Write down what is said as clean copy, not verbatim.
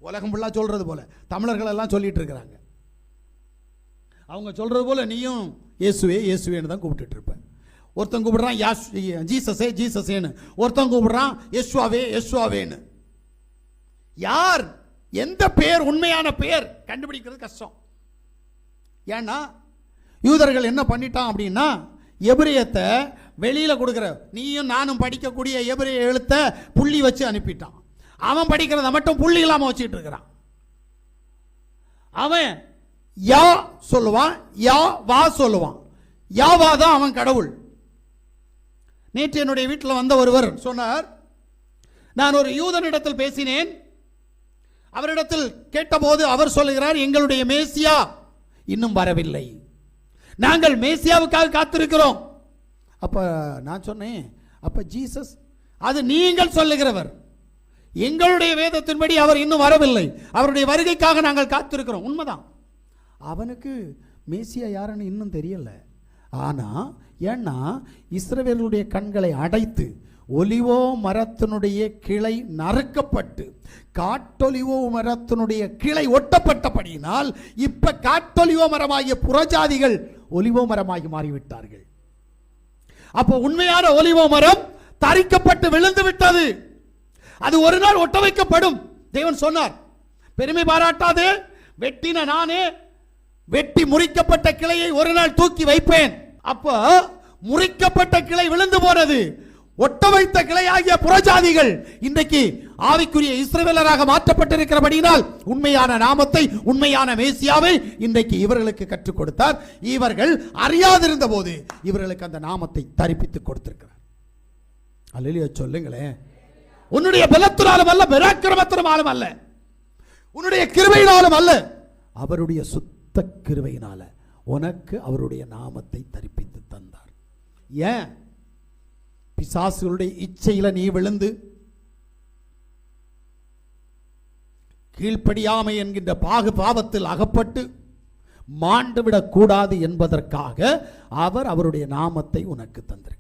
உலகம் ஃபுல்லாக சொல்றது போல தமிழர்கள் எல்லாம் சொல்லிட்டு இருக்கிறாங்க. அவங்க சொல்றது போல நீயும் இயேசுவே இயேசுவேன்னு தான் கூப்பிட்டுட்டு இருப்ப. ஒருத்தன் கூப்பிடுறான் ஜீசஸே ஜீசஸேன்னு, ஒருத்தன் கூப்பிடுறான் யெஷுவாவே யெஷுவாவேன்னு. யார் எந்த பெயர் உண்மையான பெயர் கண்டுபிடிக்கிறது கஷ்டம். ஏன்னா யூதர்கள் என்ன பண்ணிட்டான் அப்படின்னா, எபிரேயத்தை வெளியில கொடுக்கிற நீயும் நானும் படிக்கக்கூடிய எபிரேய எழுத்தை புள்ளி வச்சு அனுப்பிட்டான். அவன் படிக்கிறத மட்டும் புள்ளி இல்லாம வச்சுட்டு இருக்கிறான். அவன் யா சொல்லுவான், யா வா சொல்லுவான். யாவா தான் அவன் கடவுள். நேற்று என்னுடைய வீட்டில் வந்த ஒருவர் சொன்னார், நான் ஒரு யூதனிடத்தில் பேசினேன். அவரிடத்தில் கேட்டபோது அவர் சொல்லுகிறார், எங்களுடைய மேசியா இன்னும் வரவில்லை, நாங்கள் மேசியாவுக்காக காத்திருக்கிறோம். அப்ப நான் சொன்னேன், அப்ப ஜீசஸ் அது நீங்கள் சொல்லுகிறவர், எங்களுடைய வேதத்தின்படி அவர் இன்னும் வரவில்லை, அவருடைய வருகைக்காக நாங்கள் காத்திருக்கிறோம். உண்மைதான், அவனுக்கு மேசியா யாருன்னு இன்னும் தெரியல. ஆனா ஏன்னா இஸ்ரவேலுடைய கண்களை அடைத்து ஒலிவோ மரத்தினுடைய கிளை நறுக்கப்பட்டு காட்டொலிவோ மரத்தினுடைய கிளை ஒட்டப்பட்டபடியினால் இப்ப காட்டொலிவோ மரமாகிய புறஜாதிகள் ஒலிவோ மரமாகி மாறிவிட்டார்கள். அப்போ உண்மையான ஒலிவோ மரம் தரிக்கப்பட்டு விழுந்து விட்டது. அது ஒரு நாள் ஒட்ட வைக்கப்படும். தேவன் சொன்னார், பெருமை பாராட்டாதே, வெட்டின நானே வெட்டி முறிக்கப்பட்ட கிளையை ஒரு நாள் தூக்கி வைப்பேன். அப்ப முறிக்கப்பட்ட கிளை விழுந்து போனது. ஒட்ட வைத்த கிளை ஆகிய புறஜாதிகள் இன்றைக்கு ஆவிக்குரிய இஸ்ரவேலராக மாற்றப்பட்டிருக்கிறபடியால் உண்மையான நாமத்தை, உண்மையான மேசியாவை இன்றைக்கு இவர்களுக்கு கற்றுக் கொடுத்தார். இவர்கள் அறியாதிருந்த போது இவர்களுக்கு அந்த நாமத்தை தரிப்பித்து கொடுத்திருக்கிறார். அல்லேலூயா சொல்லுங்களேன். உன்னுடைய பலத்தினாலும் அல்ல, பராக்கிரமத்தினாலும் அல்ல, உன்னுடைய கிருபையினாலும் அல்ல, அவருடைய சுத்த கிருபையினால உனக்கு அவருடைய நாமத்தை தரிப்பித்து தந்தார். ஏன்? பிசாசுகளுடைய இச்சையில நீ விழுந்து கீழ்ப்படியாமை என்கின்ற பாவத்தில் அகப்பட்டு மாண்டுவிடக் கூடாது என்பதற்காக அவர் அவருடைய நாமத்தை உனக்கு தந்திருக்கிறார்.